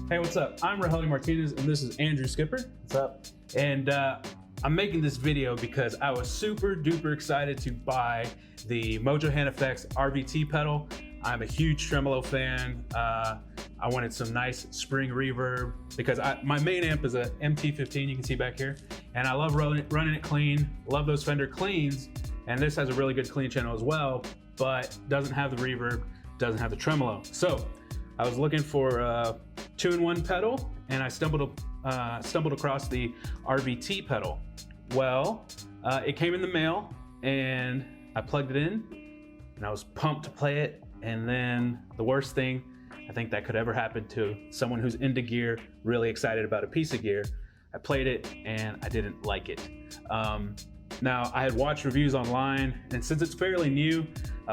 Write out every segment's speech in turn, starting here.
Hey, what's up? I'm Rahelli Martinez, and this is Andrew Skipper. What's up? And I'm making this video because I was super duper excited to buy the Mojo Hand FX RVT pedal. I'm a huge Tremolo fan. I wanted some nice spring reverb because my main amp is a MT15, you can see back here, and I love running it clean. Love those Fender cleans, and this has a really good clean channel as well, but doesn't have the reverb, doesn't have the tremolo. So I was looking for a 2-in-1 pedal, and I stumbled across the RVT pedal. Well, it came in the mail, and I plugged it in, and I was pumped to play it. And then the worst thing I think that could ever happen to someone who's into gear, really excited about a piece of gear, I played it and I didn't like it. Now, I had watched reviews online, and since it's fairly new,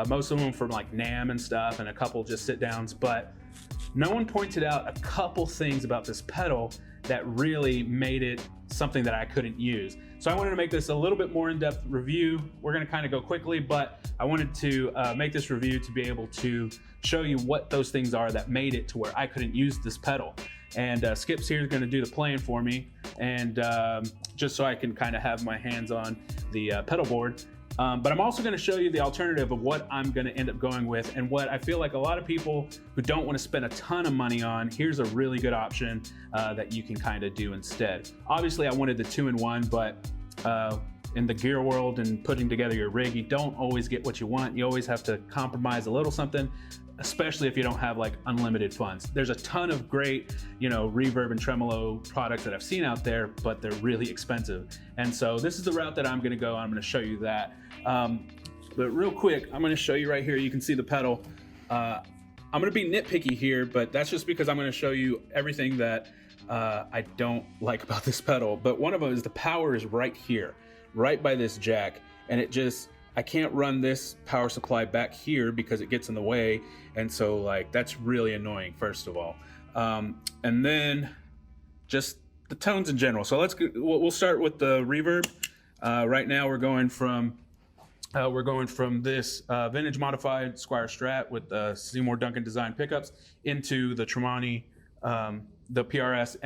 most of them from like NAMM and stuff, and a couple just sit downs, but no one pointed out a couple things about this pedal that really made it something that I couldn't use. So I wanted to make this a little bit more in-depth review. We're gonna kind of go quickly, but I wanted to make this review to be able to show you what those things are that made it to where I couldn't use this pedal. And Skip's here is gonna do the playing for me, and just so I can kind of have my hands on the pedal board. But I'm also gonna show you the alternative of what I'm gonna end up going with, and what I feel like a lot of people who don't wanna spend a ton of money on, here's a really good option that you can kind of do instead. Obviously I wanted the 2-in-1, but in the gear world and putting together your rig, you don't always get what you want. You always have to compromise a little something, especially if you don't have like unlimited funds. There's a ton of great, reverb and tremolo products that I've seen out there, but they're really expensive. And so this is the route that I'm gonna go. I'm gonna show you that. But real quick, I'm gonna show you right here. You can see the pedal. I'm gonna be nitpicky here, but that's just because I'm gonna show you everything that I don't like about this pedal. But one of them is the power is right here, right by this jack. And I can't run this power supply back here because it gets in the way. And so like, that's really annoying, first of all. And then just the tones in general. So we'll start with the reverb. Right now we're going from this vintage modified Squire Strat with the Seymour Duncan design pickups into the Tremolo, the PRS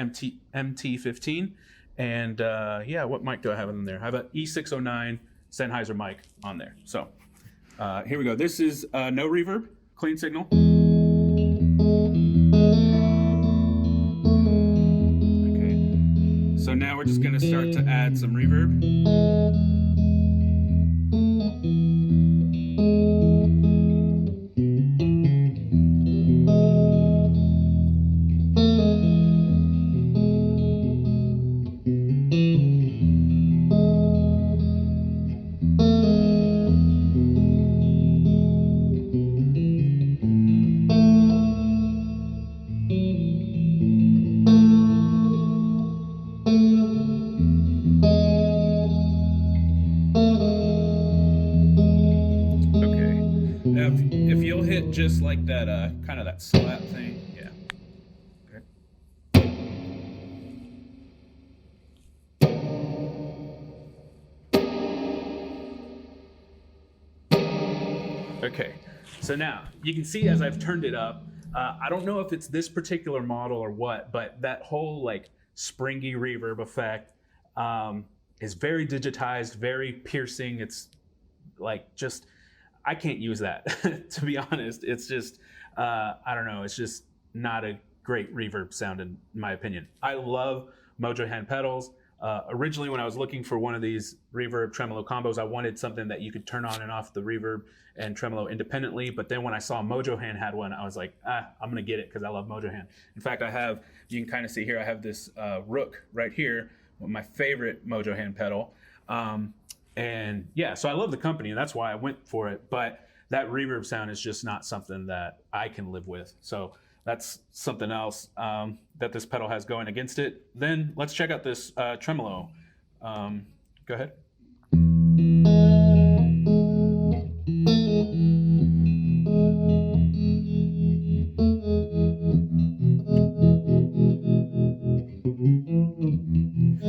MT15. And yeah, what mic do I have in there? I have an E609 Sennheiser mic on there. So here we go. This is no reverb, clean signal. Okay. So now we're just gonna start to add some reverb. If you'll hit just like that, kind of that slap thing, yeah. Okay, so now you can see as I've turned it up, I don't know if it's this particular model or what, but that whole like springy reverb effect is very digitized, very piercing. It's like I can't use that, to be honest. It's just, I don't know, it's just not a great reverb sound in my opinion. I love Mojo Hand pedals. Originally when I was looking for one of these reverb tremolo combos, I wanted something that you could turn on and off the reverb and tremolo independently, but then when I saw Mojo Hand had one, I was like, I'm gonna get it because I love Mojo Hand. In fact, you can kind of see here, I have this Rook right here, my favorite Mojo Hand pedal. And yeah, so I love the company, and that's why I went for it. But that reverb sound is just not something that I can live with. So that's something else that this pedal has going against it. Then let's check out this tremolo. Go ahead.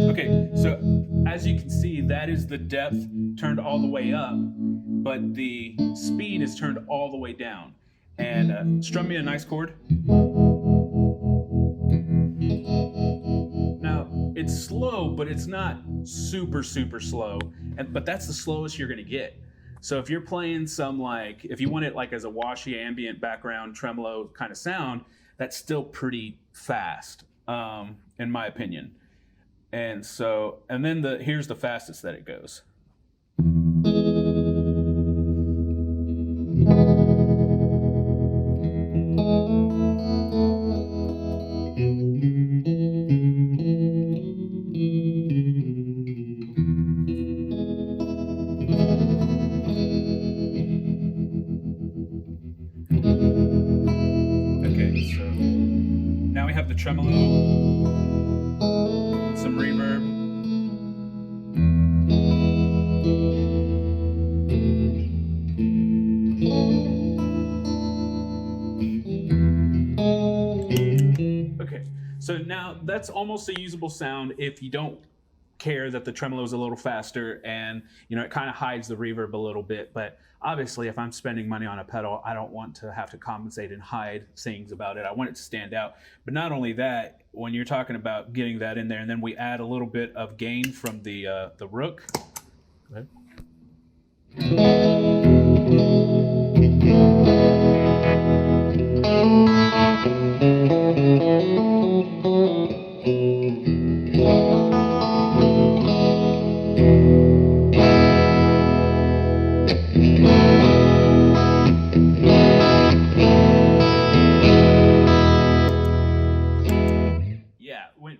Okay, so as you can see, that is the depth turned all the way up, but the speed is turned all the way down. And strum me a nice chord. it's slow, but it's not super slow. But that's the slowest you're gonna get. So if you're playing some, like, if you want it like as a washy ambient background tremolo kind of sound, that's still pretty fast, in my opinion. And so, and then here's the fastest that it goes. Okay, so now we have the tremolo, some reverb. Okay, so now that's almost a usable sound if you don't care that the tremolo is a little faster, and you know, it kind of hides the reverb a little bit. But obviously, if I'm spending money on a pedal, I don't want to have to compensate and hide things about it. I want it to stand out. But not only that, when you're talking about getting that in there, and then we add a little bit of gain from the rook. Go ahead.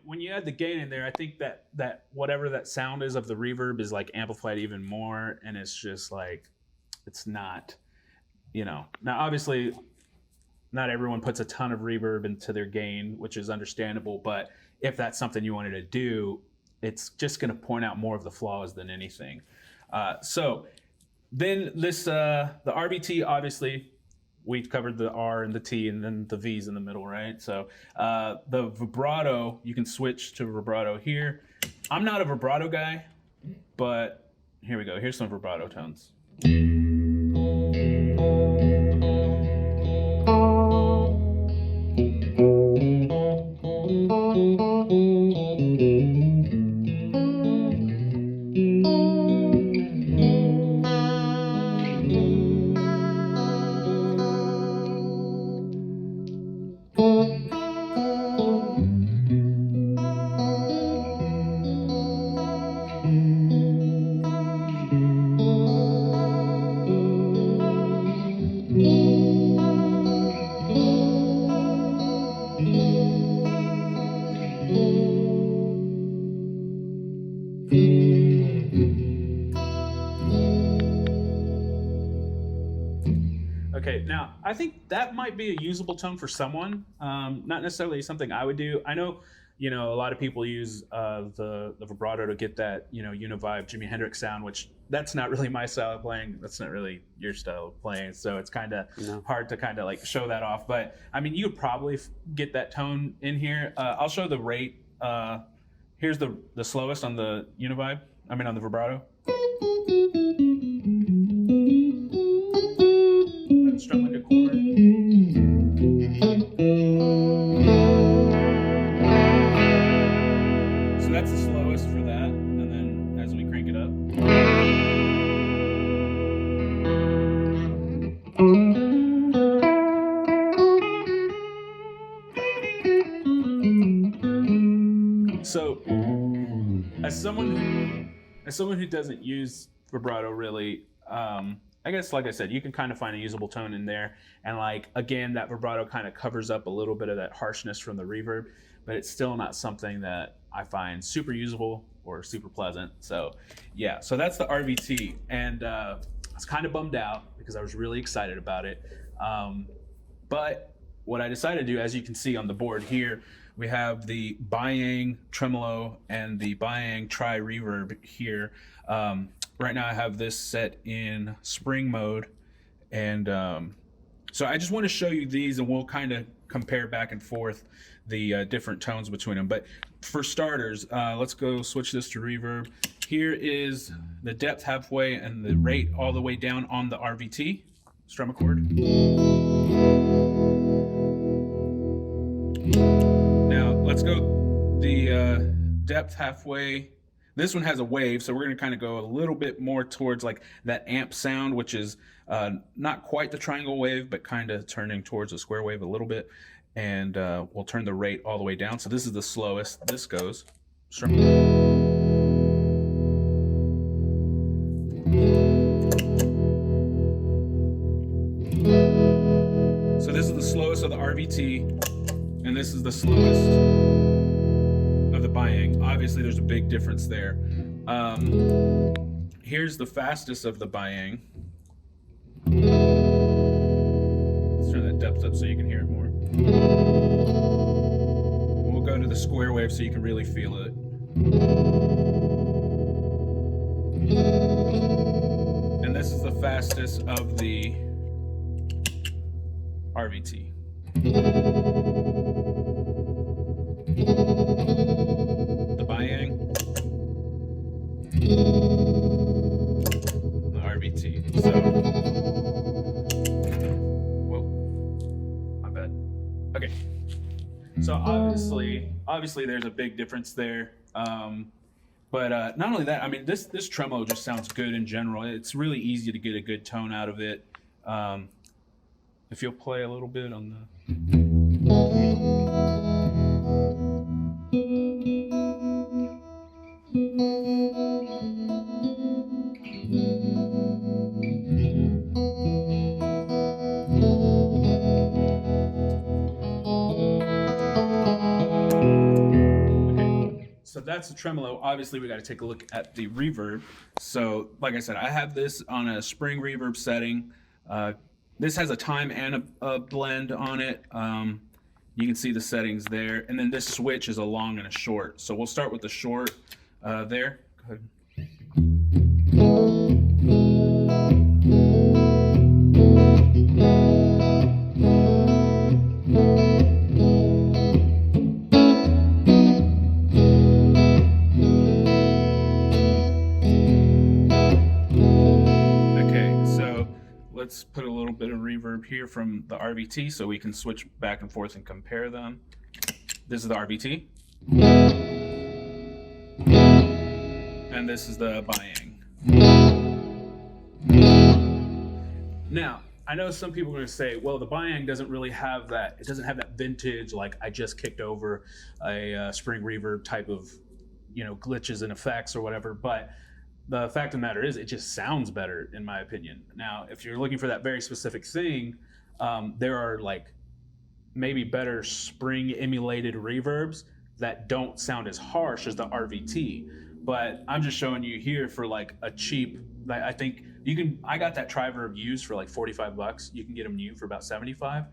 When you add the gain in there, I think that whatever that sound is of the reverb is like amplified even more, and it's just like, it's not, you know. Now obviously, not everyone puts a ton of reverb into their gain, which is understandable, but if that's something you wanted to do, it's just going to point out more of the flaws than anything. So then this, the RVT, obviously, we covered the R and the T, and then the V's in the middle, right? So the vibrato, you can switch to vibrato here. I'm not a vibrato guy, but here we go. Here's some vibrato tones. Okay, now I think that might be a usable tone for someone, not necessarily something I would do. I know, you know, a lot of people use the vibrato to get that, you know, univibe Jimi Hendrix sound, which that's not really my style of playing. That's not really your style of playing, so it's kind of hard to kind of like show that off. But I mean, you could probably get that tone in here. I'll show the rate. Here's the slowest on the univibe. I mean, on the vibrato. Strum like a chord. So that's the slowest for that, and then as we crank it up. So as someone who doesn't use vibrato really, I guess, like I said, you can kind of find a usable tone in there. And like, again, that vibrato kind of covers up a little bit of that harshness from the reverb, but it's still not something that I find super usable or super pleasant. So yeah, so that's the RVT. And I was kind of bummed out because I was really excited about it. But what I decided to do, as you can see on the board here, we have the Bayang tremolo and the Bayang tri reverb here. Right now I have this set in spring mode, and so I just want to show you these, and we'll kind of compare back and forth the different tones between them. But for starters, let's go switch this to reverb. Here is the depth halfway and the rate all the way down on the RVT. Strum a chord. Now let's go the depth halfway. This one has a wave, so we're going to kind of go a little bit more towards like that amp sound, which is not quite the triangle wave, but kind of turning towards a square wave a little bit. And we'll turn the rate all the way down. So this is the slowest this goes. So this is the slowest of the RVT, and this is the slowest of the Bayang. Obviously, there's a big difference there. Here's the fastest of the Bayang. Let's turn that depth up so you can hear it more. We'll go to the square wave so you can really feel it. And this is the fastest of the RVT. The Bayang, the RVT. So, whoa, my bad. Okay. So obviously, there's a big difference there. But not only that, I mean, this tremolo just sounds good in general. It's really easy to get a good tone out of it. If you'll play a little bit on the... So that's the tremolo. Obviously, we got to take a look at the reverb. So, like I said, I have this on a spring reverb setting. This has a time and a blend on it. You can see the settings there. And then this switch is a long and a short. So we'll start with the short there. Go ahead. Let's put a little bit of reverb here from the RVT so we can switch back and forth and compare them. This is the RVT. And this is the Bayang. Now, I know some people are going to say, well, the Bayang doesn't really have that. It doesn't have that vintage, like I just kicked over a spring reverb type of, glitches and effects or whatever. But the fact of the matter is, it just sounds better, in my opinion. Now, if you're looking for that very specific thing, there are like maybe better spring emulated reverbs that don't sound as harsh as the RVT. But I'm just showing you here for like a cheap, I think you can, I got that Triverb used for like 45 bucks. You can get them new for about 75.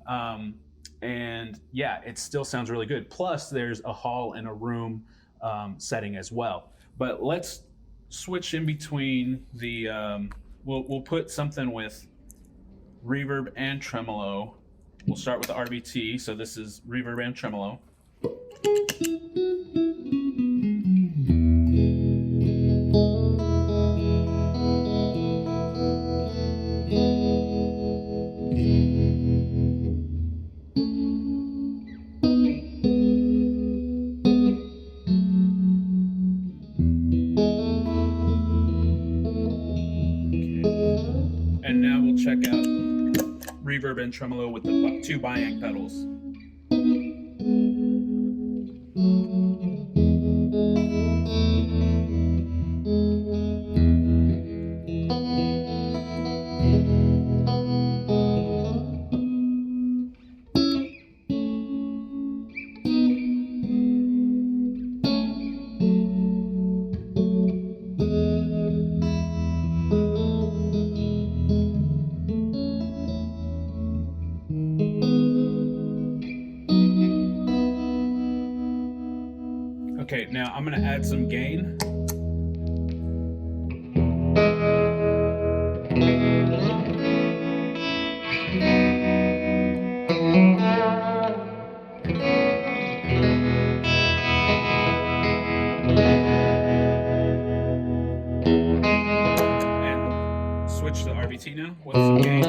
And yeah, it still sounds really good. Plus there's a hall and a room setting as well. But let's switch in between the, we'll put something with reverb and tremolo. We'll start with the RVT. So this is reverb and tremolo. And now we'll check out reverb and tremolo with the two Bayang pedals. Okay, now I'm going to add some gain. And switch to RVT now with some gain.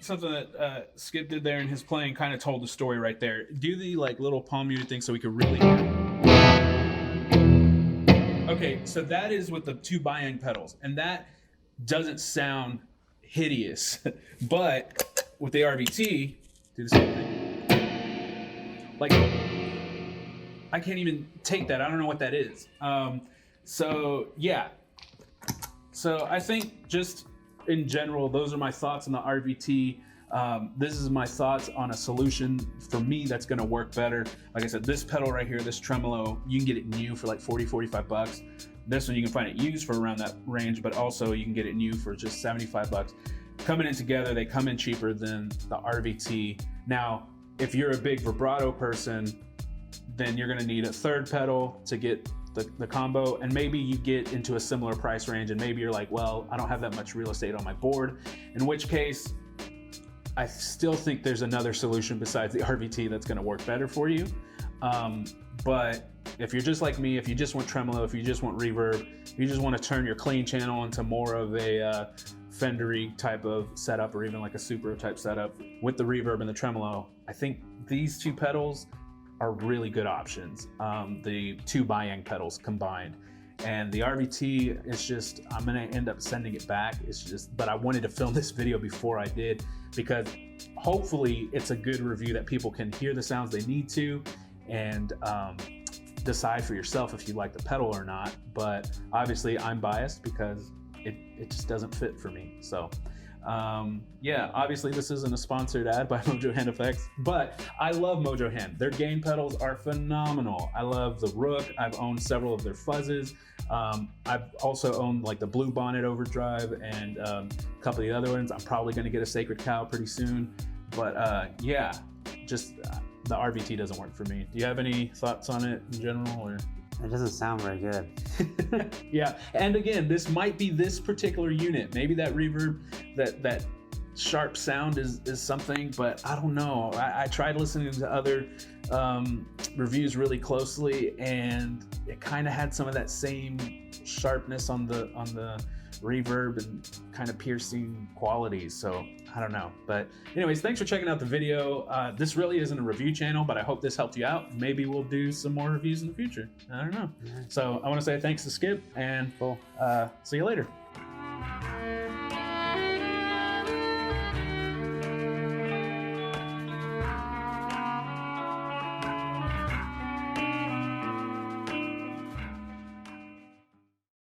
something that Skip did there in his playing kind of told the story right there. Do the like little palm muted thing so we could really hear it. Okay, so that is with the 2 biang pedals, and that doesn't sound hideous, but with the RVT, do the same thing. Like, I can't even take that. I don't know what that is. So yeah. So I think just in general, those are my thoughts on the RVT. This is my thoughts on a solution for me that's gonna work better. Like I said, this pedal right here, this Tremolo, you can get it new for like 40, 45 bucks. This one you can find it used for around that range, but also you can get it new for just 75 bucks. Coming in together, they come in cheaper than the RVT. Now, if you're a big vibrato person, then you're gonna need a 3rd pedal to get the combo, and maybe you get into a similar price range, and maybe you're like, well, I don't have that much real estate on my board, in which case, I still think there's another solution besides the RVT that's gonna work better for you. But if you're just like me, if you just want tremolo, if you just want reverb, if you just wanna turn your clean channel into more of a Fender-y type of setup, or even like a Super type setup with the reverb and the tremolo, I think these 2 pedals are really good options. The 2 biang pedals combined. And the RVT is just, I'm gonna end up sending it back. It's just, but I wanted to film this video before I did, because hopefully it's a good review that people can hear the sounds they need to, and decide for yourself if you like the pedal or not. But obviously I'm biased because it just doesn't fit for me. So yeah, obviously this isn't a sponsored ad by Mojo Hand FX, but I love Mojo Hand. Their gain pedals are phenomenal. I love the Rook. I've owned several of their fuzzes. I've also owned like the Blue Bonnet Overdrive and a couple of the other ones. I'm probably gonna get a Sacred Cow pretty soon. But yeah, just the RVT doesn't work for me. Do you have any thoughts on it in general, or? It doesn't sound very good. Yeah, and again, this might be this particular unit. Maybe that reverb, that sharp sound is something, but I don't know. I tried listening to other reviews really closely, and it kind of had some of that same sharpness on the reverb and kind of piercing qualities. So I don't know. But anyways, thanks for checking out the video. This really isn't a review channel, but I hope this helped you out. Maybe we'll do some more reviews in the future. I don't know. So I want to say thanks to Skip, and we'll see you later.